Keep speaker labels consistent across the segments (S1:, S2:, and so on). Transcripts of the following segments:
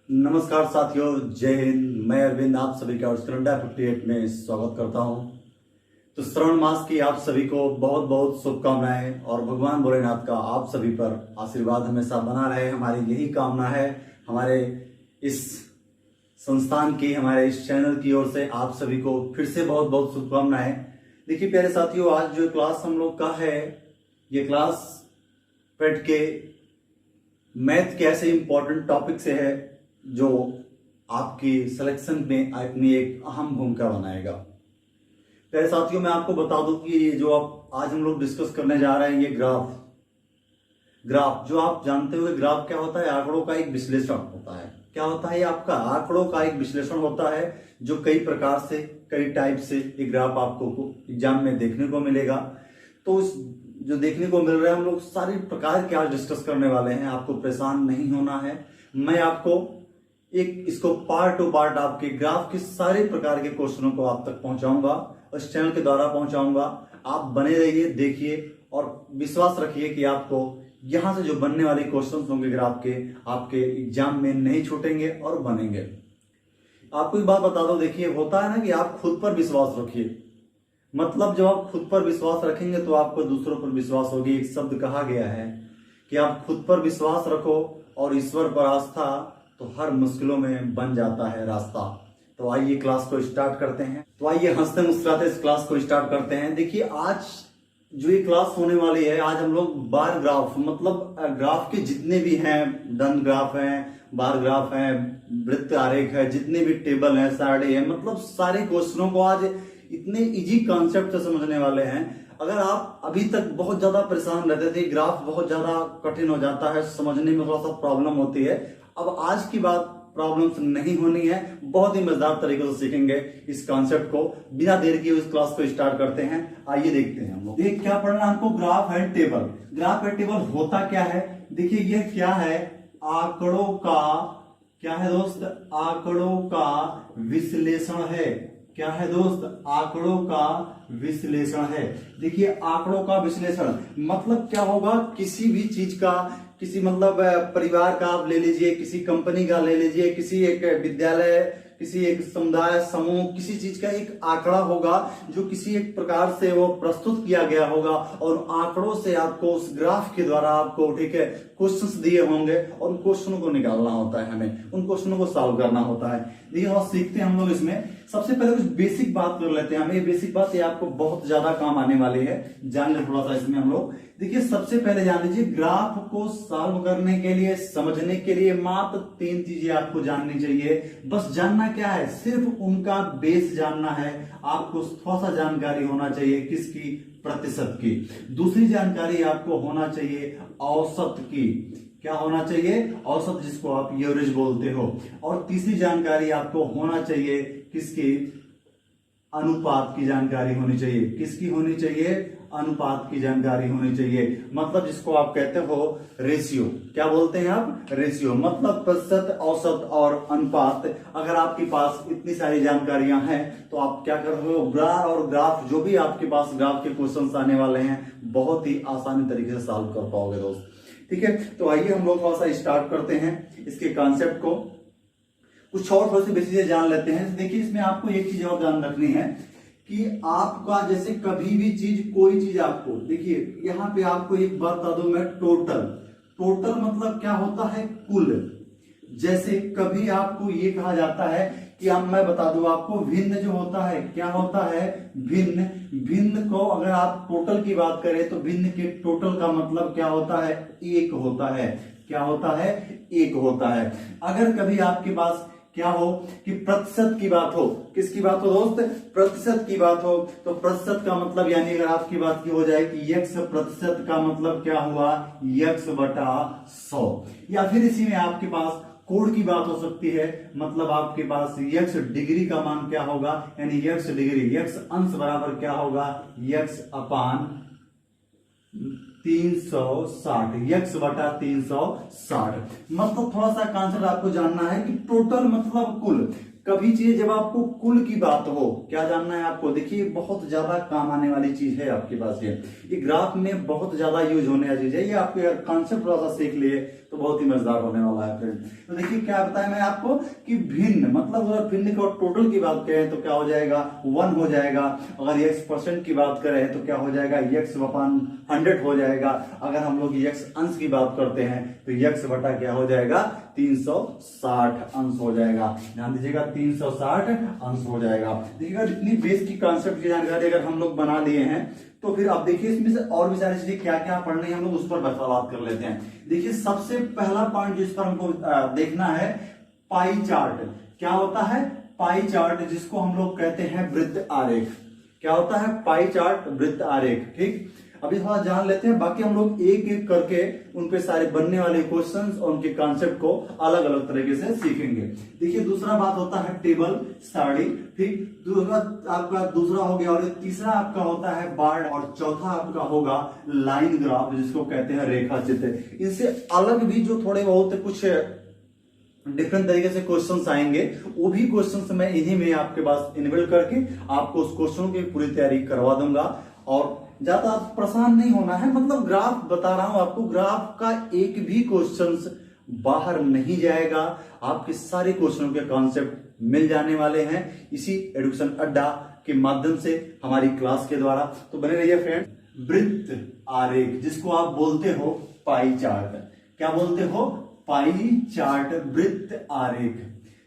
S1: नमस्कार साथियों, जय हिंद। मैं अरविंद आप सभी का स्टूडेंट 58 में स्वागत करता हूं। तो श्रावण मास की आप सभी को बहुत बहुत शुभकामनाएं और भगवान भोलेनाथ का आप सभी पर आशीर्वाद हमेशा बना रहे, हमारी यही कामना है। हमारे इस संस्थान की, हमारे इस चैनल की ओर से आप सभी को फिर से बहुत बहुत शुभकामनाएं। देखिए प्यारे साथियों, आज जो क्लास हम लोग का है, ये क्लास पेट के मैथ के ऐसे इंपॉर्टेंट टॉपिक से है जो आपकी सिलेक्शन में अपनी एक अहम भूमिका बनाएगा। प्यारे साथियों, मैं आपको बता दूं कि ये जो आज हम लोग डिस्कस करने जा रहे हैं, ये ग्राफ जो आप जानते हो, ग्राफ क्या होता है? आंकड़ों का एक विश्लेषण होता है। क्या होता है? ये आपका आंकड़ों का एक विश्लेषण होता है जो कई प्रकार से, कई टाइप से ये ग्राफ आपको एग्जाम में देखने को मिलेगा। तो उस जो देखने को मिल रहा है, हम लोग सारे प्रकार के आज डिस्कस करने वाले हैं। आपको परेशान नहीं होना है। मैं आपको इसको पार्ट टू पार्ट आपके ग्राफ के सारे प्रकार के क्वेश्चनों को आप तक पहुंचाऊंगा, इस चैनल के द्वारा पहुंचाऊंगा। आप बने रहिए, देखिए और विश्वास रखिए कि आपको यहां से जो बनने वाले क्वेश्चन होंगे ग्राफ के, आपके एग्जाम में नहीं छूटेंगे और बनेंगे। आपको एक बात बता दो, देखिए होता है ना कि आप खुद पर विश्वास रखिए। मतलब जब आप खुद पर विश्वास रखेंगे तो आपको दूसरों पर विश्वास होगी। एक शब्द कहा गया है कि आप खुद पर विश्वास रखो और ईश्वर पर आस्था, तो हर मुश्किलों में बन जाता है रास्ता। तो आइए क्लास को स्टार्ट करते हैं। तो आइए हंसते मुस्कुराते इस क्लास को स्टार्ट करते हैं। देखिए आज जो ये क्लास होने वाली है, आज हम लोग बार ग्राफ, मतलब ग्राफ के जितने भी हैं, दंड ग्राफ हैं, बार ग्राफ हैं, वृत्त आरेख है, जितने भी टेबल हैं, सारणी है, मतलब सारे क्वेश्चनों को आज इतने इजी कॉन्सेप्ट से समझने वाले हैं। अगर आप अभी तक बहुत ज्यादा परेशान रहते थे, ग्राफ बहुत ज्यादा कठिन हो जाता है, समझने में थोड़ा सा प्रॉब्लम होती है, अब आज की बात प्रॉब्लम्स नहीं होनी है। बहुत ही मजेदार तरीके से सीखेंगे इस कॉन्सेप्ट को। बिना देर किए इस क्लास को स्टार्ट करते हैं। आइए देखते हैं हम लोग। देखिए क्या पढ़ना हमको? Graph and table. Graph and table होता क्या है? देखिए यह क्या है? आंकड़ों का, क्या है दोस्त? आंकड़ों का विश्लेषण है। क्या है दोस्त? आंकड़ों का विश्लेषण है। देखिए आंकड़ों का विश्लेषण मतलब क्या होगा? किसी भी चीज का, किसी मतलब परिवार का आप ले लीजिए, किसी कंपनी का ले लीजिए, किसी एक विद्यालय, किसी एक समुदाय समूह, किसी चीज का एक आंकड़ा होगा जो किसी एक प्रकार से वो प्रस्तुत किया गया होगा, और आंकड़ों से आपको उस ग्राफ के द्वारा आपको, ठीक है, क्वेश्चंस दिए होंगे और उन क्वेश्चनों को निकालना होता है, हमें उन क्वेश्चनों को सॉल्व करना होता है। देखिए और सीखते हैं हम लोग इसमें। सबसे पहले कुछ बेसिक बात कर लेते हैं हम। ये बेसिक बात ये आपको बहुत ज्यादा काम आने वाली है, जान ले थोड़ा सा इसमें हम लोग। देखिए सबसे पहले जान लीजिए, ग्राफ को सॉल्व करने के लिए, समझने के लिए मात्र 3 चीजें आपको जाननी चाहिए। बस जानना क्या है? सिर्फ उनका बेस जानना है। आपको थोड़ा सा जानकारी होना चाहिए किसकी? प्रतिशत की। दूसरी जानकारी आपको होना चाहिए औसत की। क्या होना चाहिए? औसत, जिसको आप एवरेज बोलते हो। और तीसरी जानकारी आपको होना चाहिए किसकी? अनुपात की जानकारी होनी चाहिए। किसकी होनी चाहिए? अनुपात की जानकारी होनी चाहिए। मतलब जिसको आप कहते हो रेशियो। क्या बोलते हैं आप? रेशियो। मतलब प्रतिशत, औसत और अनुपात। अगर आपके पास इतनी सारी जानकारियां हैं तो आप क्या कर रहे हो? ग्राफ और ग्राफ, जो भी आपके पास ग्राफ के क्वेश्चंस आने वाले हैं, बहुत ही आसानी तरीके से सॉल्व कर पाओगे दोस्त। ठीक है, तो आइए हम लोग थोड़ा सा स्टार्ट करते हैं इसके कॉन्सेप्ट को। कुछ और थोड़ी सी बेसिक चीजें जान लेते हैं। देखिए इसमें आपको एक चीज और ध्यान रखनी है कि आपका जैसे कभी भी चीज, कोई चीज आपको, देखिए यहां पे आपको एक बात बता दूं मैं, टोटल मतलब क्या होता है? कुल। जैसे कभी आपको ये कहा जाता है कि अब मैं बता दूं आपको, भिन्न जो होता है, क्या होता है? भिन्न को अगर आप टोटल की बात करें तो भिन्न के टोटल का मतलब क्या होता है? एक होता है। क्या होता है? एक होता है। अगर कभी आपके पास क्या हो कि प्रतिशत की बात हो, किसकी बात हो दोस्त? प्रतिशत की बात हो, तो प्रतिशत का मतलब, यानी अगर आपकी बात की हो जाए कि x प्रतिशत का मतलब क्या हुआ? x बटा 100। या फिर इसी में आपके पास कोण की बात हो सकती है, मतलब आपके पास x डिग्री का मान क्या होगा? यानी x डिग्री, x अंश बराबर क्या होगा? x अपान 360, x बटा 360। मतलब थोड़ा सा कॉन्सेप्ट आपको जानना है कि टोटल मतलब कुल। कभी चाहिए जब आपको कुल की बात हो। क्या जानना है आपको? देखिए बहुत ज्यादा काम आने वाली चीज है आपके पास। ये ग्राफ में बहुत ज्यादा यूज होने वाली चीज है। ये आपके कॉन्सेप्ट थोड़ा सा सीख लिए तो बहुत ही मजेदार होने वाला है फ्रेंड। तो देखिए क्या बताया मैं आपको कि भिन्न, मतलब अगर भिन्न को टोटल की बात करें तो क्या हो जाएगा, 1 हो जाएगा। अगर x% की बात करें तो क्या हो जाएगा, x/100 हो जाएगा। अगर हम लोग x अंश की बात करते हैं तो x बटा क्या हो जाएगा, 360 अंश हो जाएगा। ध्यान दीजिएगा 360 अंश हो जाएगा। देखिएगा इतनी बेस की कॉन्सेप्ट की जानकारी अगर हम लोग बना लिए हैं तो फिर अब देखिए इसमें से और भी सारी चीजें क्या क्या पढ़नी है हम लोग उस पर बात कर लेते हैं। देखिए सबसे पहला पॉइंट जिस पर हमको देखना है, पाई चार्ट। क्या होता है पाई चार्ट, जिसको हम लोग कहते हैं वृत्त आरेख। क्या होता है पाई चार्ट, वृत्त आरेख। ठीक, अभी थोड़ा जान लेते हैं, बाकी हम लोग एक एक करके उन पे सारे बनने वाले क्वेश्चंस और उनके कॉन्सेप्ट को अलग अलग तरीके से सीखेंगे। देखिए दूसरा बात होता है टेबल, सारणी। ठीक, आपका दूसरा हो गया, और तीसरा आपका होता है बार, और चौथा आपका होगा लाइन ग्राफ, जिसको कहते हैं रेखा चित्र। इनसे अलग भी जो थोड़े बहुत कुछ डिफरेंट तरीके से क्वेश्चंस आएंगे, वो भी क्वेश्चंस मैं इन्हीं में आपके पास इन्वॉल्व करके आपको उस क्वेश्चनों की पूरी तैयारी करवा दूंगा। और ज्यादा परेशान नहीं होना है, मतलब ग्राफ बता रहा हूं आपको, ग्राफ का एक भी क्वेश्चंस बाहर नहीं जाएगा। आपके सारे क्वेश्चनों के कॉन्सेप्ट मिल जाने वाले हैं इसी एडुकेशन अड्डा के माध्यम से, हमारी क्लास के द्वारा। तो बने रहिए फ्रेंड। वृत्त आरेख, जिसको आप बोलते हो पाई चार्ट। क्या बोलते हो? पाई चार्ट, वृत्त आरेख।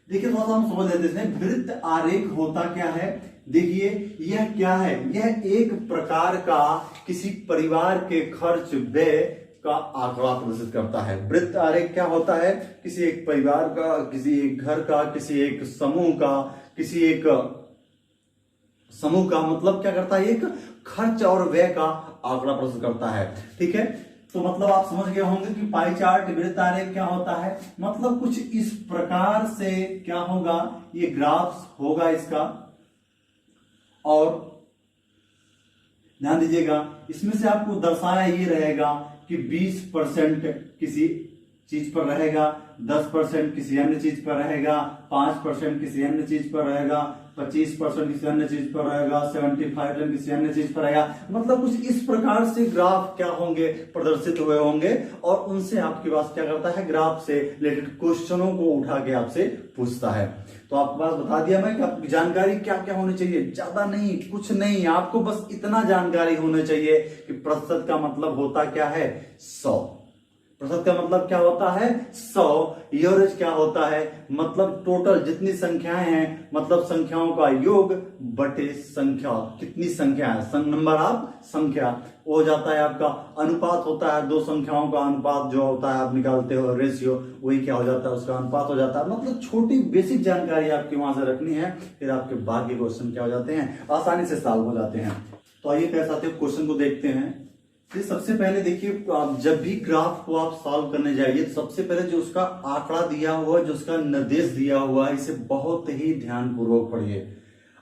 S1: देखिए थोड़ा सा हम समझ लेते हैं वृत्त आरेख होता क्या है। देखिए यह क्या है, यह एक प्रकार का किसी परिवार के खर्च व्यय का आंकड़ा प्रदर्शित करता है। वृत्त आरेख क्या होता है, किसी एक परिवार का, किसी एक घर का, किसी एक समूह का, किसी एक समूह का मतलब क्या करता है, एक खर्च और व्यय का आंकड़ा प्रदर्शित करता है। ठीक है, तो मतलब आप समझ गए होंगे कि पाई चार्ट, वृत्त आरेख क्या होता है। मतलब कुछ इस प्रकार से क्या होगा, ये ग्राफ्स होगा इसका, और ध्यान दीजिएगा इसमें से आपको दर्शाया ये रहेगा कि 20% किसी चीज पर रहेगा, 10% किसी अन्य चीज पर रहेगा, 5% किसी अन्य चीज पर रहेगा, 25% किसी अन्य चीज पर रहेगा, 75% किसी अन्य चीज पर रहेगा। मतलब कुछ इस प्रकार से ग्राफ क्या होंगे, प्रदर्शित हुए होंगे, और उनसे आपके पास क्या करता है, ग्राफ से रिलेटेड क्वेश्चनों को उठा के आपसे पूछता है। तो आपके पास बता दिया मैं कि आपकी जानकारी क्या क्या होनी चाहिए, ज्यादा नहीं, कुछ नहीं, आपको बस इतना जानकारी होना चाहिए कि प्रतिशत का मतलब होता क्या है, 100। प्रतिशत का मतलब क्या होता है, 100। एवरेज क्या होता है, मतलब टोटल जितनी संख्याएं हैं, मतलब संख्याओं का योग बटे संख्या, कितनी संख्या है, नंबर ऑफ संख्या, वो हो जाता है आपका। अनुपात होता है, दो संख्याओं का अनुपात जो होता है आप निकालते हो, रेशियो, वही क्या हो जाता है, उसका अनुपात हो जाता है। मतलब छोटी बेसिक जानकारी आपकी वहां से रखनी है, फिर आपके बाकी क्वेश्चन क्या हो जाते हैं, आसानी से सॉल्व हो जाते हैं। तो आइए कैसे आते क्वेश्चन को देखते हैं। तो सबसे पहले देखिए, आप जब भी ग्राफ को आप सॉल्व करने जाइए तो सबसे पहले जो उसका आंकड़ा दिया हुआ है, जो उसका निर्देश दिया हुआ है, इसे बहुत ही ध्यानपूर्वक पढ़िए।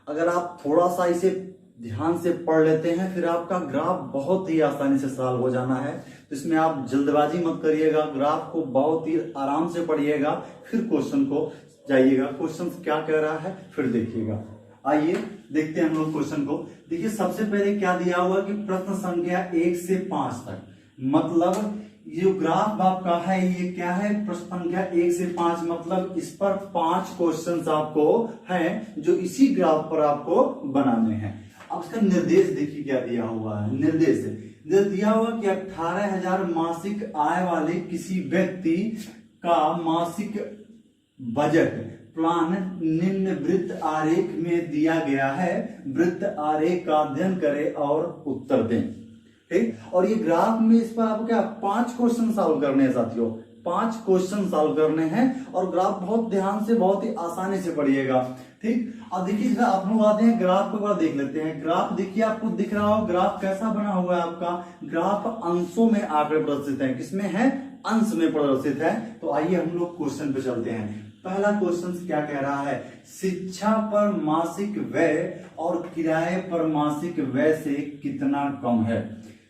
S1: अगर आप थोड़ा सा इसे ध्यान से पढ़ लेते हैं, फिर आपका ग्राफ बहुत ही आसानी से सॉल्व हो जाना है। तो इसमें आप जल्दबाजी मत करिएगा, ग्राफ को बहुत ही आराम से पढ़िएगा, फिर क्वेश्चन को जाइएगा, क्वेश्चन क्या कह रहा है फिर देखिएगा। आइए देखते हैं हम लोग क्वेश्चन को। देखिए सबसे पहले क्या दिया हुआ कि प्रश्न संख्या 1 से 5 तक, मतलब ये जो ग्राफ आपका है ये क्या है, प्रश्न संख्या 1 से 5, मतलब इस पर 5 क्वेश्चंस आपको हैं जो इसी ग्राफ पर आपको बनाने हैं। अब इसका निर्देश देखिए क्या दिया हुआ है। निर्देश दिया हुआ कि 18,000 मासिक आय वाले किसी व्यक्ति का मासिक बजट प्लान निम्न वृत्त आरेख में दिया गया है। वृत्त आरेख का अध्ययन करें और उत्तर दें। ठीक, और ये ग्राफ में इस पर आपको क्या 5 क्वेश्चन सॉल्व करने हैं साथियों, 5 क्वेश्चन सॉल्व करने हैं, और ग्राफ बहुत ध्यान से, बहुत ही आसानी से पढ़िएगा। ठीक, अब देखिए आप लोग आते हैं ग्राफ को देख लेते हैं। ग्राफ देखिए आपको दिख रहा हो, ग्राफ कैसा बना हुआ है आपका, ग्राफ अंशों में आंकड़े प्रदर्शित है, किसमें है, अंश में प्रदर्शित है। तो आइए हम लोग क्वेश्चन पे चलते हैं। पहला क्वेश्चन क्या कह रहा है, शिक्षा पर मासिक व्यय और किराए पर मासिक व्यय से कितना कम है।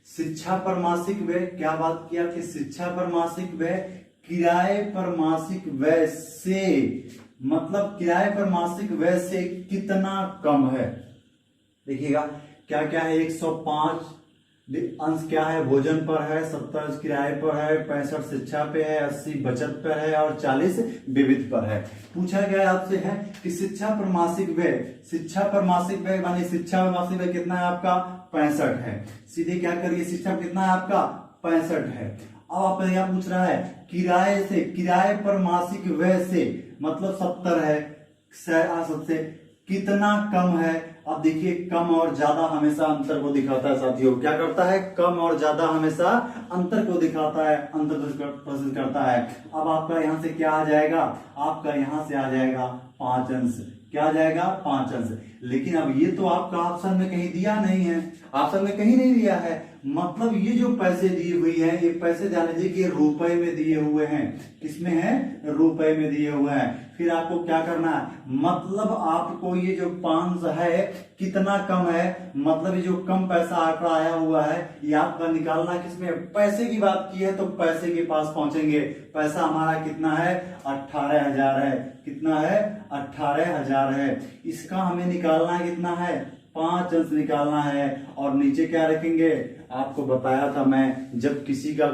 S1: शिक्षा पर मासिक व्यय, क्या बात किया कि शिक्षा पर मासिक व्यय किराए पर मासिक व्यय से मतलब किराए पर मासिक व्यय से कितना कम है। देखिएगा क्या क्या है, 105 अंश क्या है, भोजन पर है, 70 किराए पर है, 65 शिक्षा पे है, 80 बचत पर है और 40 विविध पर है। पूछा गया है आपसे है कि शिक्षा पर मासिक व्यय, शिक्षा पर मासिक व्यय मानी शिक्षा पर मासिक व्यय कितना है आपका 65 है। सीधे क्या करिए, शिक्षा कितना है आपका 65 है। अब आप यहाँ पूछ रहा है किराए से, किराए पर मासिक व्यय से मतलब 70 है, सबसे कितना कम है। अब देखिए कम और ज्यादा हमेशा अंतर को दिखाता है साथियों, क्या करता है, कम और ज्यादा हमेशा अंतर को दिखाता है, अंतर प्रदर्शित करता है। अब आपका यहाँ से क्या आ जाएगा, आपका यहाँ से आ जाएगा 5 अंश, क्या आ जाएगा 5 अंश। लेकिन अब ये तो आपका ऑप्शन में कहीं दिया नहीं है, ऑप्शन में कहीं नहीं दिया है, मतलब ये जो पैसे दी हुई है, ये पैसे जान लीजिए कि रुपए में दिए हुए हैं, किसमें है, रुपए में दिए हुए हैं। फिर आपको क्या करना है, मतलब आपको ये जो 5 है कितना कम है, मतलब ये जो कम पैसा आंकड़ा आया हुआ है ये आपका निकालना है, किसमें, पैसे की बात की है तो पैसे के पास पहुंचेंगे। पैसा हमारा कितना है 18,000 है, कितना है 18,000 है। इसका हमें निकालना है कितना है 5 अंश निकालना है। और नीचे क्या रखेंगे, आपको बताया था मैं, जब किसी का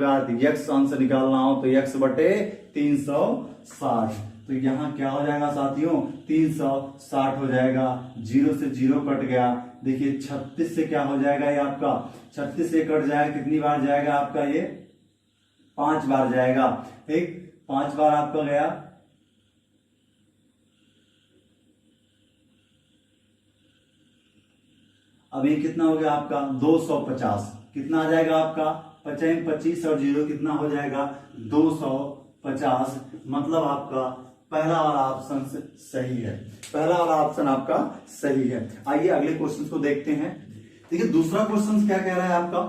S1: यक्स अंश निकालना हो तो यक्स बटे 360, तो यहाँ क्या हो जाएगा साथियों 360 हो जाएगा, 0 से 0 कट गया। देखिए 36 से क्या हो जाएगा, ये आपका 36 से कट जाएगा, कितनी बार जाएगा आपका ये 5 बार जाएगा, ठीक 5 बार आपका गया। अब ये कितना हो गया आपका 250, कितना आ जाएगा आपका 25 और 0 कितना हो जाएगा 250, मतलब आपका पहला वाला ऑप्शन सही है, पहला वाला ऑप्शन आपका सही है। आइए अगले क्वेश्चन को देखते हैं। देखिए दूसरा क्वेश्चन क्या कह रहा है आपका,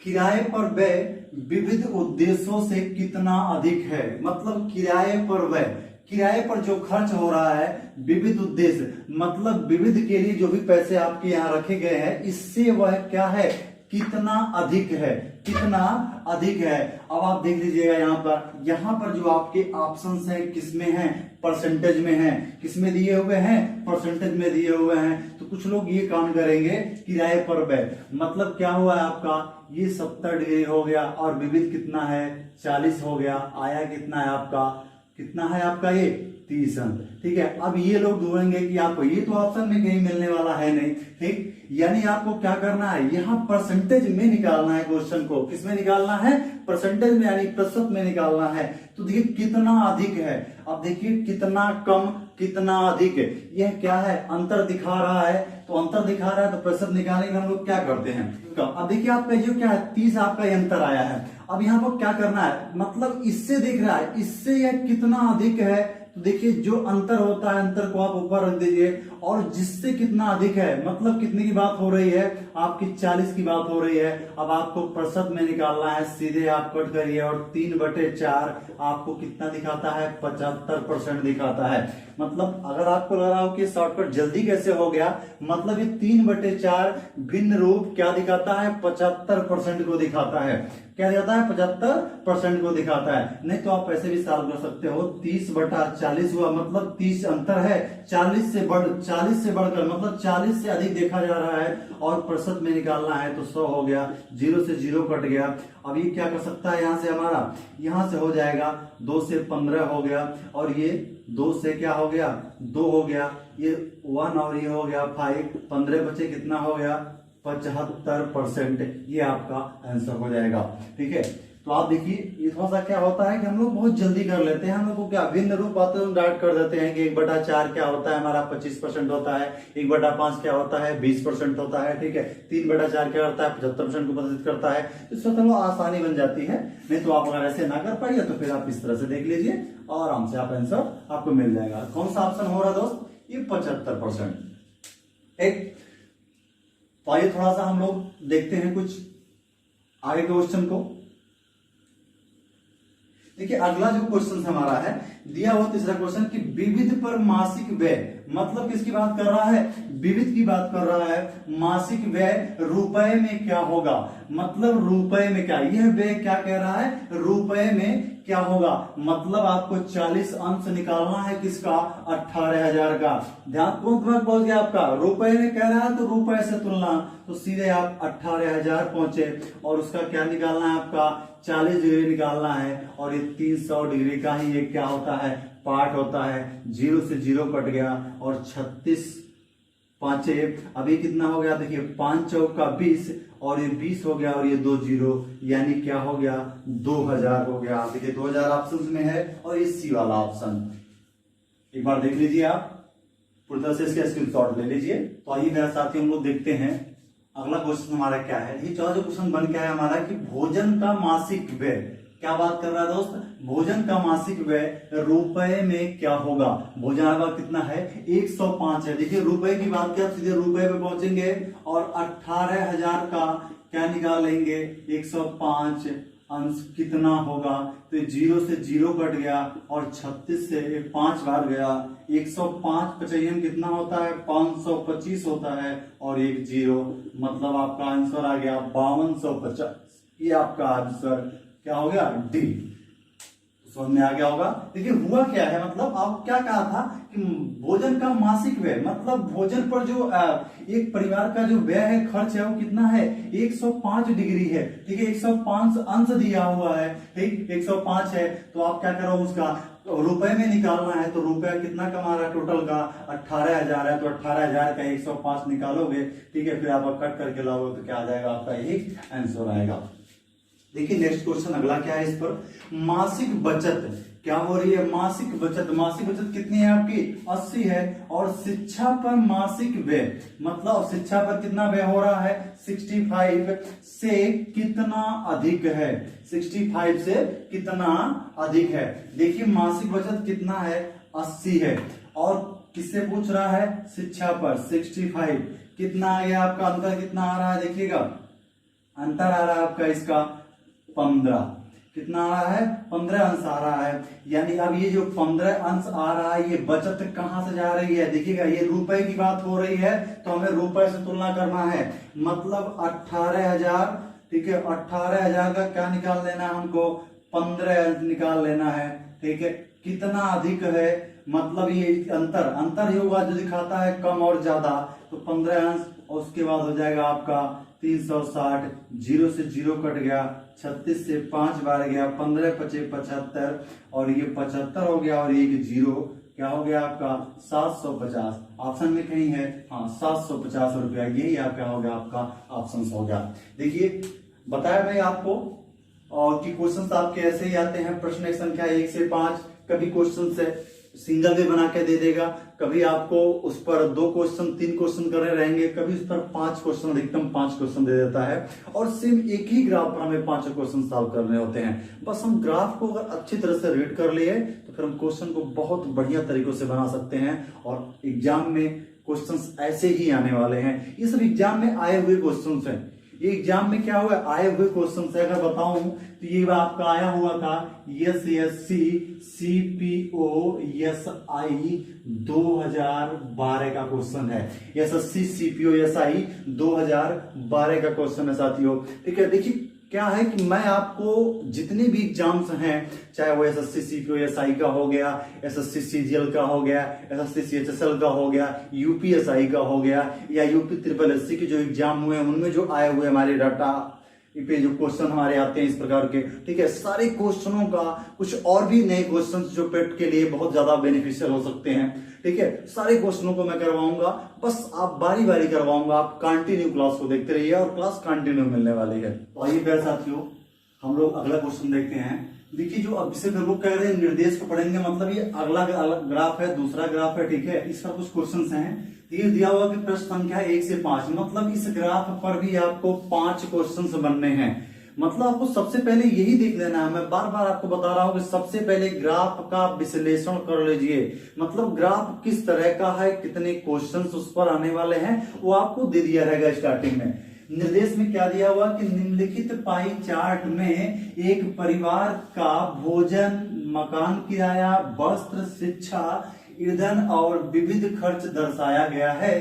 S1: किराए पर व्यय विविध उद्देश्यों से कितना अधिक है। मतलब किराए पर व्यय, किराए पर जो खर्च हो रहा है विविध उद्देश्य, मतलब विविध के लिए जो भी पैसे आपके यहाँ रखे गए हैं इससे वह क्या है कितना अधिक है, कितना अधिक है। अब आप देख लीजिएगा यहाँ पर जो आपके ऑप्शंस हैं किसमें हैं, परसेंटेज में हैं, किसमें दिए हुए हैं, परसेंटेज में दिए हुए हैं। तो कुछ लोग ये काम करेंगे किराए पर व्यय, मतलब क्या हुआ है आपका ये 70 डिग्री हो गया और विविध कितना है 40 हो गया, आया कितना है आपका, कितना है आपका ये 30 अंक, ठीक है। अब ये लोग ढूंढेंगे कि आपको ये तो ऑप्शन में कहीं मिलने वाला है नहीं, ठीक, यानी आपको क्या करना है यहाँ परसेंटेज में निकालना है क्वेश्चन को, किसमें निकालना है, परसेंटेज में यानी प्रतिशत में निकालना है। तो देखिए कितना अधिक है, अब देखिए कितना कम कितना अधिक है, यह क्या है अंतर दिखा रहा है, तो अंतर दिखा रहा है तो प्रतिशत निकालने के हम लोग क्या करते हैं। अब देखिए आपका जो क्या है 30 आपका अंतर आया है। अब यहाँ पर क्या करना है, मतलब इससे दिख रहा है इससे यह कितना अधिक है, तो देखिए जो अंतर होता है अंतर को आप ऊपर रख दीजिए, और जिससे कितना अधिक है मतलब कितने की बात हो रही है आपकी 40 की बात हो रही है। अब आपको प्रतिशत में निकालना है, सीधे आप कट करिए और 3/4 आपको कितना दिखाता है 75% दिखाता है। मतलब अगर आपको लग रहा हो कि शॉर्टकट जल्दी कैसे हो गया, मतलब ये 3/4 भिन्न रूप क्या दिखाता है 75% को दिखाता है, क्या दिखाता है 75% को दिखाता है। नहीं तो आप ऐसे भी सॉल्व कर सकते हो, 30/40 हुआ मतलब 30 अंतर है, 40 से बढ़कर मतलब 40 से अधिक देखा जा रहा है और प्रतिशत में निकालना है तो 100 हो गया, 0 से 0 कट गया। अब ये क्या कर सकता है यहाँ से हमारा, यहाँ से हो जाएगा 2 से 15 हो गया, और ये 2 से क्या हो गया 2 हो गया, ये 1 और ये हो गया 5, 15 बचे कितना हो गया 75%, ये आपका आंसर हो जाएगा, ठीक है। तो आप देखिए ये थोड़ा सा क्या होता है कि हम लोग बहुत जल्दी कर लेते हैं, हम लोग को क्या भिन्न रूप आते हैं डाइट कर देते हैं कि 1/4 क्या होता है हमारा 25% होता है, 1/5 क्या होता है 20% होता है, ठीक है, 3/4 क्या करता है 75% को प्रदर्शित करता है। तो इससे थोड़ा आसानी बन जाती है, नहीं तो आप अगर ऐसे ना कर पाइए तो फिर आप इस तरह से देख लीजिए और आराम से आप आंसर आपको मिल जाएगा। कौन सा ऑप्शन हो रहा है दोस्त, ये 75%। एक तो आइए थोड़ा सा हम लोग देखते हैं कुछ आगे क्वेश्चन को। देखिए अगला जो क्वेश्चन हमारा है दिया हुआ तीसरा क्वेश्चन कि विविध पर मासिक व्यय, मतलब किसकी बात कर रहा है, विविध की बात कर रहा है। मासिक व्यय रुपए में क्या होगा, मतलब रुपए में क्या, यह व्यय क्या कह रहा है रुपए में क्या होगा, मतलब आपको 40 अंश निकालना है किसका, 18,000 का। ध्यान कौन पहुंच गया आपका, रुपए में कह रहा है तो रुपए से तुलना, तो सीधे आप 18,000 पहुंचे। और उसका क्या निकालना है आपका, 40 डिग्री निकालना है। और ये 300 डिग्री का ही ये क्या होता है, पार्ट होता है। 0 से 0 कट गया और 36 पांचे, अभी कितना हो गया देखिए, 5 चौका 20 और ये 20 हो गया और ये 2 0, यानी क्या हो गया, 2000 हो गया। देखिए 2000 ऑप्शन में है और ये सी वाला ऑप्शन। एक बार देख लीजिए आप, पूरी तरह से इसका स्क्रीनशॉट ले लीजिए। तो आइए मेरे साथी हम लोग देखते हैं अगला क्वेश्चन हमारा क्या है। देखिए जो क्वेश्चन बन के आया हमारा कि भोजन का मासिक व्यय, क्या बात कर रहा है दोस्त, भोजन का मासिक व्यय रुपए में क्या होगा। भोजन का कितना है, 105 है। देखिए रुपए की बात किया, सीधे रुपए पे पहुंचेंगे और 18,000 का क्या निकाल लेंगे, 105 अंश कितना होगा, तो 0 से 0 कट गया और 36 से 5 बार गया, 105 पचयन कितना होता है, 525 होता है और 1 0, मतलब आपका आंसर आ गया 5250। ये आपका आंसर क्या हो गया, डी। समझ में आ गया होगा। देखिए हुआ क्या है, मतलब आप क्या कहा था कि भोजन का मासिक व्यय, मतलब भोजन पर जो एक परिवार का जो व्यय है, खर्च है, वो कितना है, 105 डिग्री है। ठीक है, 105 अंश दिया हुआ है, ठीक 105 है। तो आप क्या करो, उसका रुपए में निकालना है, तो रुपया कितना कमा रहा है, टोटल का 18,000 है, तो 18,000 का 105 निकालोगे। ठीक है, फिर आप कट करके लाओगे तो क्या आ जाएगा, आपका यही आंसर आएगा। देखिए नेक्स्ट क्वेश्चन अगला क्या है, इस पर मासिक बचत क्या हो रही है, मासिक बचत। मासिक बचत कितनी है आपकी, 80 है। और शिक्षा पर मासिक व्यय, मतलब शिक्षा पर कितना व्यय हो रहा है, 65 से कितना अधिक है, 65 से कितना अधिक है। देखिए मासिक बचत कितना है, 80 है। और किससे पूछ रहा है, शिक्षा पर 65, कितना आ गया आपका, अंतर कितना आ रहा है, देखिएगा अंतर आ रहा है आपका इसका 15, कितना आ रहा है, 15 अंश आ रहा है। यानी अब ये जो 15 अंश आ रहा है, ये बचत कहां से जा रही है, देखिएगा ये रुपए की बात हो रही है, तो हमें रुपए से तुलना करना है। मतलब 18,000, ठीक है, 18,000 का क्या निकाल लेना है हमको, 15 अंश निकाल लेना है। ठीक है, कितना अधिक है, मतलब ये अंतर ही होगा जो दिखाता है कम और ज्यादा, तो 15 अंश। और उसके बाद हो जाएगा आपका 360, 0 से 0 कट गया, 36 से 5 बार गया, 15 पचे 75 और ये 75 हो गया और एक 0, क्या हो गया आपका 750। ऑप्शन में कहीं है, हाँ 750 रुपया, यही आपका हो गया, आपका ऑप्शन हो गया। देखिए बताया मैं आपको और कि क्वेश्चन आपके ऐसे ही आते हैं, प्रश्न संख्या 1 से 5, कभी क्वेश्चन से सिंगल भी बना के दे देगा, कभी आपको उस पर 2 क्वेश्चन 3 क्वेश्चन करने रहेंगे, कभी उस पर 5 क्वेश्चन, अधिकतम 5 क्वेश्चन दे देता है। और सेम एक ही ग्राफ पर हमें 5 क्वेश्चन सॉल्व करने होते हैं। बस हम ग्राफ को अगर अच्छी तरह से रीड कर लिए तो फिर हम क्वेश्चन को बहुत बढ़िया तरीकों से बना सकते हैं। और एग्जाम में क्वेश्चन ऐसे ही आने वाले हैं, ये सब एग्जाम में आए हुए क्वेश्चन हैं। ये एग्जाम में क्या हुआ, आए हुए क्वेश्चन से अगर बताऊं तो ये आपका आया हुआ था SSC CPO SI 2012 का क्वेश्चन है। SSC CPO SI 2012 का क्वेश्चन है साथियों। ठीक है, देखिए क्या है कि मैं आपको जितने भी एग्जाम्स हैं, चाहे वो SSC CPO SI का हो गया, SSC CGL का हो गया, SSC CHSL का हो गया, UPSI का हो गया, या UPSSC के जो एग्जाम हुए हैं उनमें जो आए हुए हमारे डाटा पे जो क्वेश्चन हमारे आते हैं इस प्रकार के, ठीक है, सारे क्वेश्चनों का कुछ और भी नए क्वेश्चन जो पेट के लिए बहुत ज्यादा बेनिफिशियल हो सकते हैं। ठीक है, सारे क्वेश्चनों को मैं करवाऊंगा, बस आप बारी बारी करवाऊंगा, आप कंटिन्यू क्लास को देखते रहिए और क्लास कंटिन्यू मिलने वाली है। तो आइए प्यारे साथियों हम लोग अगला क्वेश्चन देखते हैं। देखिए जो अब जिसे लोग कह रहे हैं निर्देश को पढ़ेंगे, मतलब ये अगला ग्राफ है, दूसरा ग्राफ है, ठीक है, इस पर कुछ क्वेश्चन हैं। ये दिया हुआ कि प्रश्न संख्या 1 से 5, मतलब इस ग्राफ पर भी आपको 5 क्वेश्चन बनने हैं। मतलब आपको सबसे पहले यही देख लेना है, मैं बार बार आपको बता रहा हूं कि सबसे पहले ग्राफ का विश्लेषण कर लीजिए। मतलब ग्राफ किस तरह का है, कितने क्वेश्चंस उस पर आने वाले हैं, वो आपको दे दिया रहेगा स्टार्टिंग में। निर्देश में क्या दिया हुआ कि निम्नलिखित पाई चार्ट में एक परिवार का भोजन, मकान किराया, वस्त्र, शिक्षा, ईंधन और विविध खर्च दर्शाया गया है।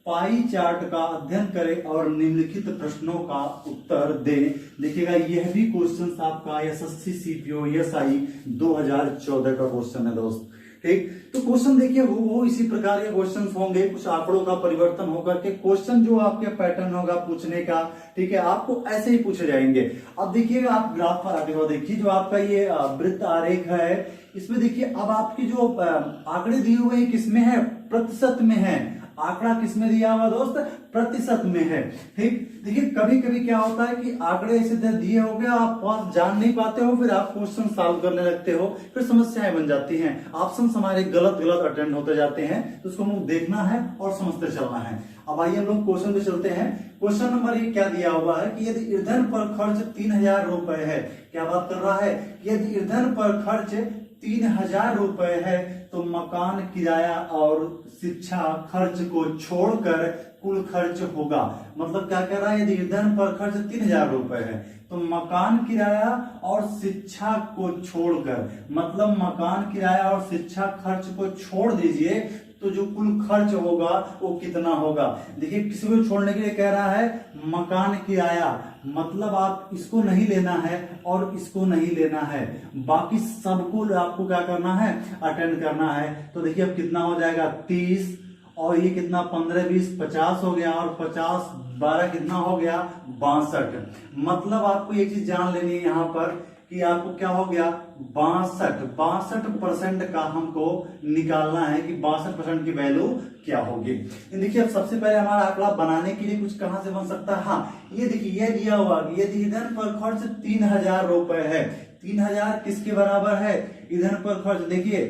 S1: पाई चार्ट का अध्ययन करें और निम्नलिखित प्रश्नों का उत्तर दें। देखिएगा यह भी क्वेश्चन आपका एसएससी सीपीओ एसआई 2014 का क्वेश्चन है दोस्त। ठीक, तो क्वेश्चन देखिए वो इसी प्रकार के क्वेश्चन होंगे, कुछ आंकड़ों का परिवर्तन होकर के क्वेश्चन जो आपके पैटर्न होगा पूछने का, ठीक है, आपको ऐसे ही पूछे जाएंगे। अब देखिएगा आप ग्राफ पर आगे देखिए, जो आपका ये वृत्त आरेख है, इसमें देखिए अब आपकी जो आंकड़े दिए हुए हैं किसमें है, प्रतिशत में है। आंकड़ा किसमें दिया हुआ दोस्त, प्रतिशत में है। ठीक, देखिए कभी कभी क्या होता है कि आंकड़े ऐसे दिए हो गए, आप पास जान नहीं पाते हो, फिर आप क्वेश्चन सॉल्व करने लगते हो, फिर समस्याएं बन जाती हैं, ऑप्शन हमारे गलत गलत अटेंड होते जाते हैं, तो उसको हमें देखना है और समझते चलना है। अब आइए हम लोग क्वेश्चन पे चलते हैं। क्वेश्चन नंबर ये क्या दिया हुआ है कि यदि ईंधन पर खर्च 3000 रुपए है, क्या बात कर रहा है, यदि ईंधन पर खर्च 3000 रुपए है तो मकान किराया और शिक्षा खर्च को छोड़कर कुल खर्च होगा। मतलब क्या कह रहा है, यदि ईंधन पर खर्च 3000 रुपए है तो मकान किराया और शिक्षा को छोड़कर, मतलब मकान किराया और शिक्षा खर्च को छोड़ दीजिए तो जो कुल खर्च होगा वो कितना होगा। देखिए किसी को छोड़ने के लिए कह रहा है मकान किराया, मतलब आप इसको नहीं लेना है और इसको नहीं लेना है, बाकी सबको आपको क्या करना है, अटेंड करना है। तो देखिए अब कितना हो जाएगा 30 और ये कितना 15 20 50 हो गया, और 50 12 कितना हो गया 62। मतलब आपको एक चीज जान लेनी है यहाँ पर कि आपको क्या हो गया 62% का हमको निकालना है कि 62% की वैल्यू क्या होगी। देखिए अब सबसे पहले हमारा आंकड़ा बनाने के लिए कुछ कहां से बन सकता है, हाँ ये देखिए ये दिया हुआ कि यदि ईंधन पर खर्च 3000 रुपए है, 3000 किसके बराबर है, ईंधन पर खर्च देखिए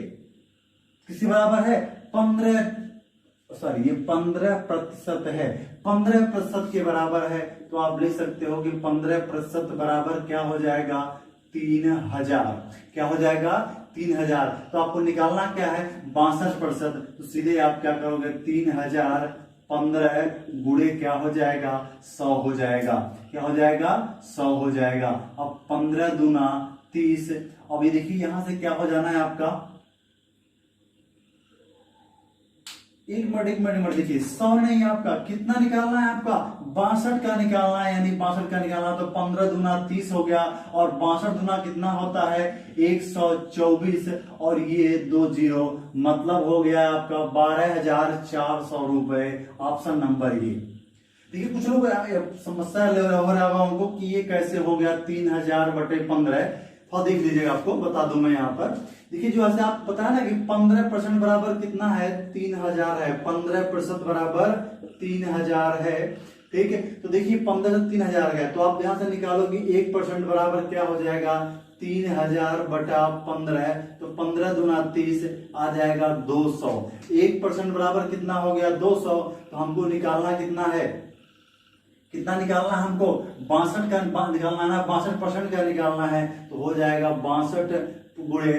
S1: किसके बराबर है, 15% है, 15% के बराबर है, तो आप लिख सकते हो कि 15% बराबर क्या हो जाएगा 3000, क्या हो जाएगा 3000। तो आपको निकालना क्या है 62%, तो सीधे आप क्या करोगे 3000 15 गुणे क्या हो जाएगा 100 हो जाएगा, क्या हो जाएगा 100 हो जाएगा। अब 15 दूना 30, अब ये देखिए यहां से क्या हो जाना है आपका, एक मिनट देखिए 100 नहीं, आपका कितना निकालना है, आपका 62 का निकालना है, यानी 62 का निकालना, तो 15 दूना 30 हो गया, और 62 दूना कितना होता है 124, और ये 20, मतलब हो गया आपका 12400 रुपए। ऑप्शन नंबर ये। देखिए कुछ लोग समस्या ले रहा होगा उनको कि ये कैसे हो गया 3000/15, और देख लीजिएगा आपको बता दूं मैं यहाँ पर। देखिए जो ऐसे आप पता है ना कि 15% बराबर कितना है 3000 है, 15% बराबर 3000 है, ठीक है। तो देखिए 15 से 3000 है, तो आप यहां से निकालोगे 1% बराबर क्या हो जाएगा 3000/15, तो 15 दूना 30 आ जाएगा 200। 1% बराबर कितना हो गया 200, तो हमको निकालना कितना है, कितना निकालना है हमको 62 का निकालना है ना, 62% का निकालना है, तो हो जाएगा 62 गुणे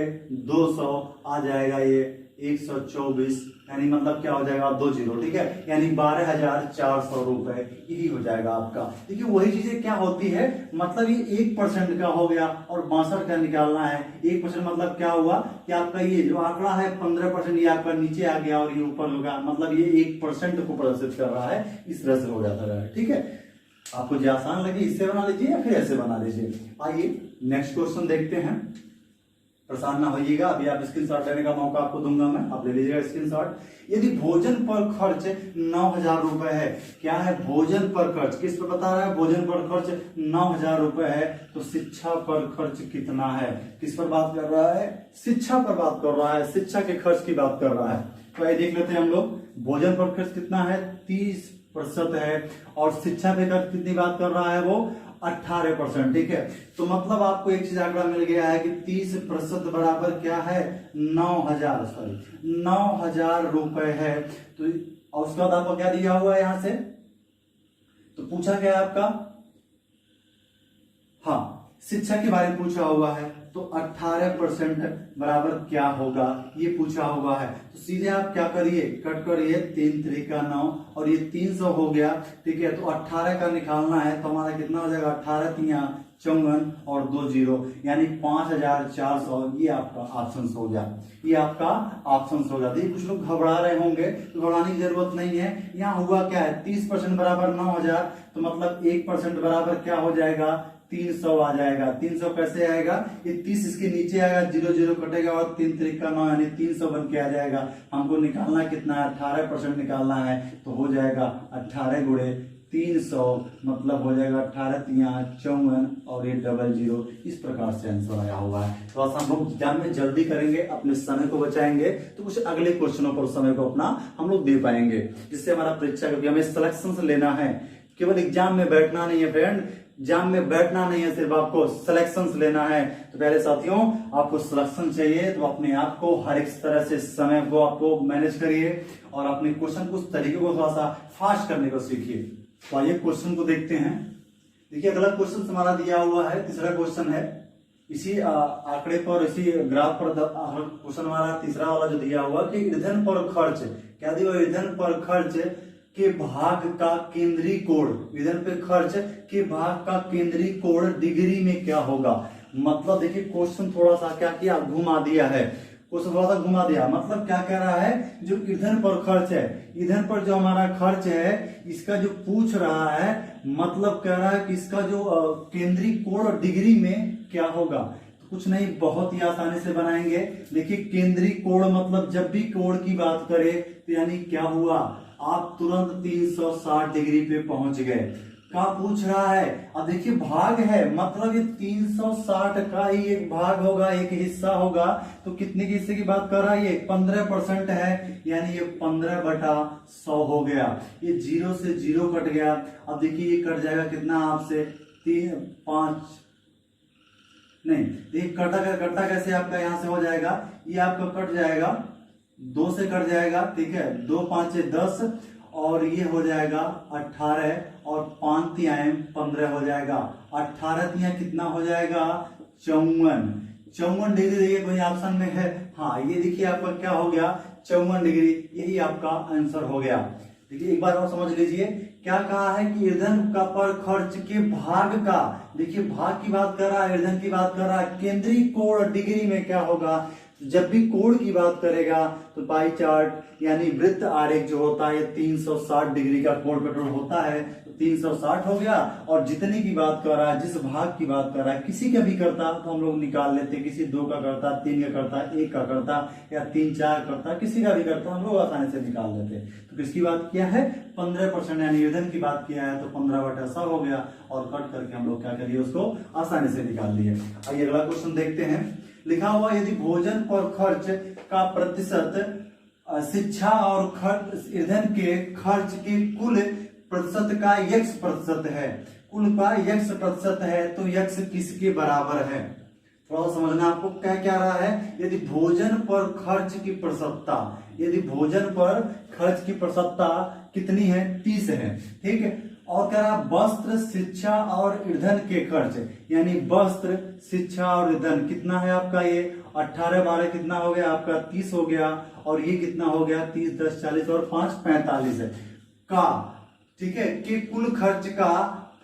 S1: 200 आ जाएगा ये 124, यानी मतलब क्या हो जाएगा 20, ठीक है, यानी 12400 रुपए यही हो जाएगा आपका। देखिए वही चीजें क्या होती है, मतलब ये 1% का हो गया और 62 का निकालना है। 1% मतलब क्या हुआ कि आपका ये जो आंकड़ा है 15% ये आपका नीचे आ गया और ये ऊपर होगा, मतलब ये 1% को प्रदर्शित कर रहा है, इस तरह से हो जाता है, ठीक है। आपको जो आसान लगे इससे बना लीजिए या फिर ऐसे बना लीजिए। आइए नेक्स्ट क्वेश्चन देखते हैं, परेशान ना होइएगा, अभी आप स्क्रीनशॉट लेने का मौका आपको दूंगा मैं, आप ले लीजिएगा स्क्रीनशॉट। यदि भोजन पर खर्च 9000 रुपए है, क्या है भोजन पर खर्च, किस पर बता रहा है, भोजन पर खर्च 9000 रुपए है, तो शिक्षा पर खर्च कितना है, किस पर बात कर रहा है, शिक्षा पर बात कर रहा है, शिक्षा के खर्च की बात कर रहा है। तो ये देख लेते हैं हम लोग, भोजन पर खर्च कितना है 30% है, और शिक्षा पे खर्च कितनी बात कर रहा है वो 18%, ठीक है। तो मतलब आपको एक चीज आंकड़ा मिल गया है कि 30% बराबर क्या है 9000 रुपए है। तो और उसके बाद आपको क्या दिया हुआ है यहां से, तो पूछा क्या है आपका, हाँ शिक्षा के बारे में पूछा हुआ है, तो 18% बराबर क्या होगा ये पूछा हुआ है। तो सीधे आप क्या करिए, कट करिए, 3 3 का 9 और ये 300 हो गया, ठीक है। तो 18 का निकालना है, तो हमारा कितना हो जाएगा 18 3 54 और 2 जीरो यानी 5400। ये आपका ऑप्शन हो गया, ये आपका ऑप्शन हो जाता है। कुछ लोग घबरा रहे होंगे तो घबराने की जरूरत नहीं है। यहाँ हुआ क्या है, 30% बराबर 9000, तो मतलब 1% बराबर क्या हो जाएगा, 300 आ जाएगा। 300 कैसे आएगा, ये 30 इसके नीचे आएगा, 0 0 कटेगा और 3 3 9 यानी 300 बन के आ जाएगा। हमको निकालना कितना है, 18% निकालना है, तो हो जाएगा 18 गुणे 300, मतलब हो जाएगा 18 तिया 54 और ये 00। इस प्रकार से आंसर आया हुआ है। थोड़ा सा हम लोग एग्जाम में जल्दी करेंगे, अपने समय को बचाएंगे, तो कुछ अगले क्वेश्चनों पर समय को अपना हम लोग दे पाएंगे, जिससे हमारा परीक्षा, क्योंकि हमें सिलेक्शन से लेना है, केवल एग्जाम में बैठना नहीं है फ्रेंड, एग्जाम में बैठना नहीं है, सिर्फ आपको सिलेक्शन लेना है। तो पहले साथियों, आपको सिलेक्शन चाहिए तो अपने आप को हर एक तरह से समय को आपको मैनेज करिए और अपने क्वेश्चन को उस तरीके को थोड़ा सा फास्ट करने को सीखिए। तो आइए क्वेश्चन को देखते हैं। देखिए अगला क्वेश्चन हमारा दिया हुआ है, तीसरा क्वेश्चन है, इसी आंकड़े पर, इसी ग्राफ पर क्वेश्चन हमारा तीसरा वाला जो दिया हुआ कि ईंधन पर खर्च, क्या दिया, ईंधन पर खर्च के भाग का केंद्रीय कोण, ईंधन पे खर्च के भाग का केंद्रीय कोण डिग्री में क्या होगा। मतलब देखिए क्वेश्चन थोड़ा सा क्या किया, घुमा दिया है, क्वेश्चन थोड़ा सा घुमा दिया। मतलब क्या कह रहा है, जो ईंधन पर खर्च है, ईंधन पर जो हमारा खर्च है, इसका जो पूछ रहा है, मतलब कह रहा है कि इसका जो केंद्रीय कोण डिग्री में क्या होगा। तो कुछ नहीं, बहुत ही आसानी से बनाएंगे। देखिए केंद्रीय कोण मतलब जब भी कोण की बात करें तो यानी क्या हुआ, आप तुरंत 360 डिग्री पे पहुंच गए। क्या पूछ रहा है, अब देखिए भाग है, मतलब ये 360 का ही एक भाग होगा, एक हिस्सा होगा। तो कितने के हिस्से की बात कर रहा है, ये 15% है, यानी ये 15/100 हो गया। ये 0 से 0 कट गया। अब देखिए ये कट जाएगा कितना आपसे, 3 5 नहीं, ये कटा कैसे आपका यहाँ से हो जाएगा, ये आपका कट जाएगा 2 से कट जाएगा, ठीक है, 2 5 10 और ये हो जाएगा 18 और 5 तिहाई 15 हो जाएगा। 18 तिहाई कितना हो जाएगा, 54 डिग्री। देखिए कोई ऑप्शन में है, हाँ ये देखिए आपका क्या हो गया, 54 डिग्री, यही आपका आंसर हो गया। देखिए एक बार और समझ लीजिए, क्या कहा है कि ईंधन का पर खर्च के भाग का, देखिए भाग की बात कर रहा है, ईंधन की बात कर रहा है, केंद्रीय कोण डिग्री में क्या होगा। जब भी कोण की बात करेगा तो पाई चार्ट यानी वृत्त आरेख जो होता है 360 डिग्री का कोण पेट्रोल होता है, तो 360 हो गया। और जितने की बात कर रहा है, जिस भाग की बात कर रहा है, किसी का भी करता तो हम लोग निकाल लेते, किसी 2 का करता, 3 का करता, 1 का करता या 3 4 करता, किसी का भी करता, हम लोग आसानी से निकाल लेते। तो किसकी बात किया है, 15% यानी ईंधन की बात किया है, तो 15/100 हो गया और कट करके हम लोग क्या करिए, उसको आसानी से निकाल लिए। आइए अगला क्वेश्चन देखते हैं। लिखा हुआ यदि भोजन पर खर्च का प्रतिशत शिक्षा और खर्च ईंधन के खर्च के कुल प्रतिशत का x% है, कुल का x% है, तो x किसके बराबर है। थोड़ा समझना आपको, क्या क्या रहा है, यदि भोजन पर खर्च की प्रतिशतता, यदि भोजन पर खर्च की प्रतिशतता कितनी है, 30 है, ठीक है। और कह रहा वस्त्र शिक्षा और ईंधन के खर्च, यानी वस्त्र शिक्षा और ईंधन कितना है आपका, ये 18 12 कितना हो गया आपका, 30 हो गया। और ये कितना हो गया, 30 10 40 और 5 45 है का, ठीक है, कि कुल खर्च का,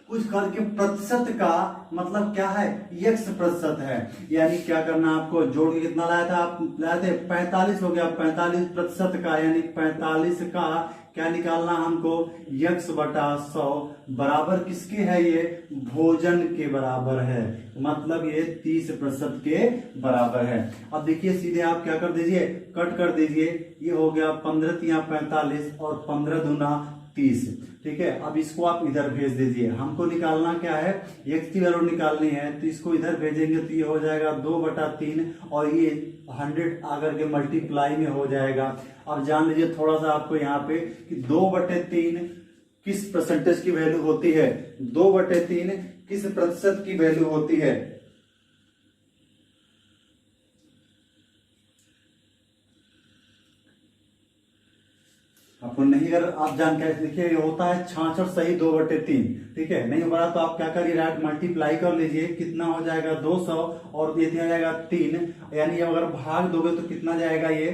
S1: कुछ खर्च के प्रतिशत का मतलब क्या है, x% है। यानी क्या करना आपको, जोड़ के कितना लाया था, आप लाए थे 45 हो गया, 45% का, यानी 45 का क्या निकालना हमको, x/100 बराबर किसके है, ये भोजन के बराबर है, मतलब ये 30% के बराबर है। अब देखिए सीधे आप क्या कर दीजिए, कट कर दीजिए, ये हो गया 15 तिया 45 और 15 दूना 30, ठीक है। अब इसको आप इधर भेज दीजिए, हमको निकालना क्या है, x की वैल्यू निकालनी है, तो इसको इधर भेजेंगे तो ये हो जाएगा 2/3 और ये 100 आकर के मल्टीप्लाई में हो जाएगा। अब जान लीजिए थोड़ा सा आपको यहाँ पे कि 2/3 किस परसेंटेज की वैल्यू होती है, 2/3 किस प्रतिशत की वैल्यू होती है। आपको नहीं, अगर आप जानकारी देखिए होता है 66 सही 2/3, ठीक है। नहीं हो रहा तो आप क्या करिए, डायरेक्ट मल्टीप्लाई कर लीजिए, कितना हो जाएगा 200 और ये आ जाएगा 3, यानी अगर भाग दोगे तो कितना जाएगा ये,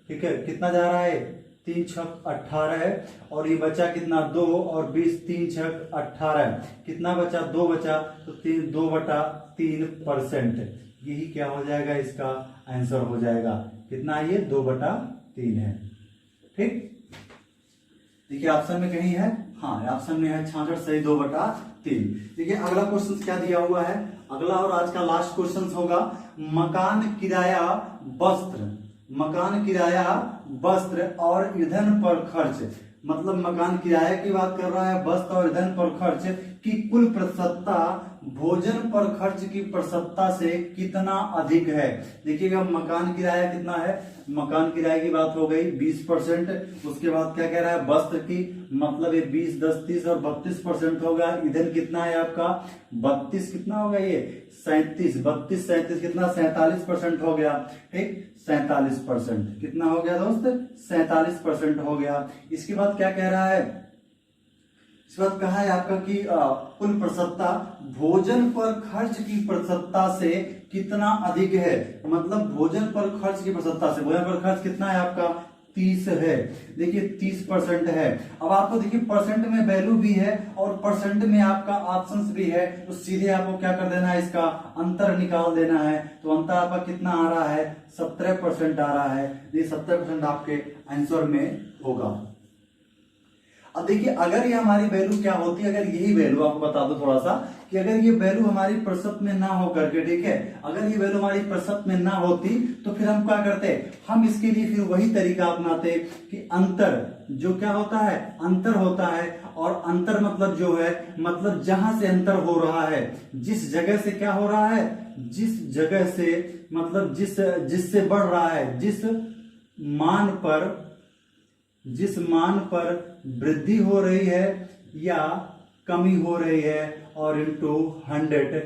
S1: ठीक है, कितना जा रहा है 3 छक 18 है, और ये बचा कितना 2 और 20, 3 छक 18, कितना बचा 2 बचा, तो 2/3%। यही क्या हो जाएगा, इसका आंसर हो जाएगा। कितना है ये, 2/3 है। ठीक, देखिए ऑप्शन में कहीं है, हाँ ऑप्शन में है 66 सही 2/3। देखिए अगला क्वेश्चन क्या दिया हुआ है, अगला और आज का लास्ट क्वेश्चन होगा मकान किराया वस्त्र, मकान किराया वस्त्र और ईंधन पर खर्च, मतलब मकान किराया की बात कर रहा है, वस्त्र और ईंधन पर खर्च की कुल प्रतिशतता भोजन पर खर्च की प्रतिशतता से कितना अधिक है। देखिएगा मकान किराया कितना है, मकान किराए की बात हो गई 20%, उसके बाद क्या कह रहा है वस्त्र की, मतलब ये 20, 10, 30 और 32% होगा। ईंधन कितना है आपका 32, कितना होगा ये 37, 32, 37 कितना 47% हो गया। ठीक, 47% कितना हो गया दोस्त, 47% हो गया। इसके बाद क्या कह रहा है, इस बात कहा है आपका कि कुल प्रतिशतता भोजन पर खर्च की प्रतिशतता से कितना अधिक है, मतलब भोजन पर खर्च की प्रतिशतता से, भोजन पर खर्च कितना है आपका 30 है। देखिए 30% है। अब आपको देखिए परसेंट में वैल्यू भी है और परसेंट में आपका ऑप्शंस भी है, तो सीधे आपको क्या कर देना है, इसका अंतर निकाल देना है। तो अंतर आपका कितना आ रहा है, 17% आ रहा है। ये 17% आपके आंसर में होगा। अब देखिए अगर ये हमारी वैल्यू क्या होती है, अगर यही वैल्यू आपको बता दो थोड़ा सा कि अगर ये वैल्यू हमारी प्रतिशत में ना हो करके, ठीक है, अगर ये वैल्यू हमारी प्रतिशत में ना होती तो फिर हम क्या करते, हम इसके लिए फिर वही तरीका अपनाते कि अंतर जो क्या होता है, अंतर होता है, और अंतर मतलब जो है, मतलब जहां से अंतर हो रहा है, जिस जगह से क्या हो रहा है, जिस जगह से मतलब जिससे बढ़ रहा है, जिस मान पर वृद्धि हो रही है या कमी हो रही है, और इंटू 100,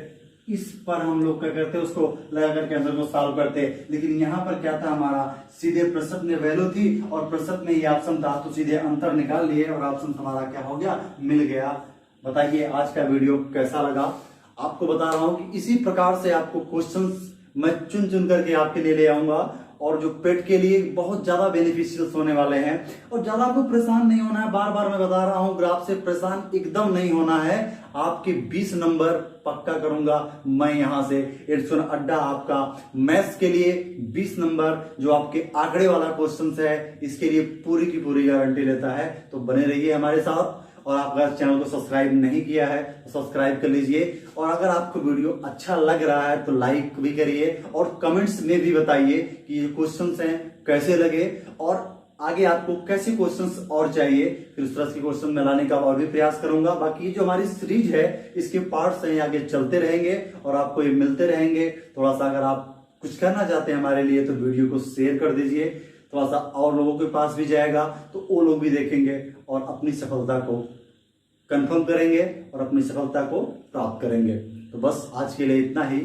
S1: इस पर हम लोग क्या करते हैं, उसको लगा करके आंसर को सॉल्व करते हैं। लेकिन यहाँ पर क्या था, हमारा सीधे प्रतिशत में वैल्यू थी और प्रतिशत में ये ऑप्शन था, तो सीधे अंतर निकाल लिए और ऑप्शन हमारा क्या हो गया, मिल गया। बताइए आज का वीडियो कैसा लगा। आपको बता रहा हूं कि इसी प्रकार से आपको क्वेश्चंस मैं चुन चुन करके आपके लिए ले आऊंगा, और जो पेट के लिए बहुत ज्यादा बेनिफिशियल होने वाले हैं, और ज्यादा आपको परेशान नहीं होना है। बार बार मैं बता रहा हूं, ग्राफ से परेशान एकदम नहीं होना है। आपके 20 नंबर पक्का करूंगा मैं यहां से। एडसोन अड्डा आपका मैथ्स के लिए 20 नंबर जो आपके आंकड़े वाला क्वेश्चन है, इसके लिए पूरी की पूरी गारंटी लेता है। तो बने रहिए हमारे साथ, और आप अगर चैनल को सब्सक्राइब नहीं किया है तो सब्सक्राइब कर लीजिए, और अगर आपको वीडियो अच्छा लग रहा है तो लाइक भी करिए, और कमेंट्स में भी बताइए कि ये क्वेश्चंस हैं कैसे लगे, और आगे आपको कैसे क्वेश्चंस और चाहिए, फिर उस तरह के क्वेश्चन में लाने का और भी प्रयास करूंगा। बाकी जो हमारी सीरीज है इसके पार्ट्स हैं, आगे चलते रहेंगे और आपको ये मिलते रहेंगे। थोड़ा सा अगर आप कुछ करना चाहते हैं हमारे लिए तो वीडियो को शेयर कर दीजिए, थोड़ा सा और लोगों के पास भी जाएगा तो वो लोग भी देखेंगे और अपनी सफलता को कंफर्म करेंगे और अपनी सफलता को प्राप्त करेंगे। तो बस आज के लिए इतना ही।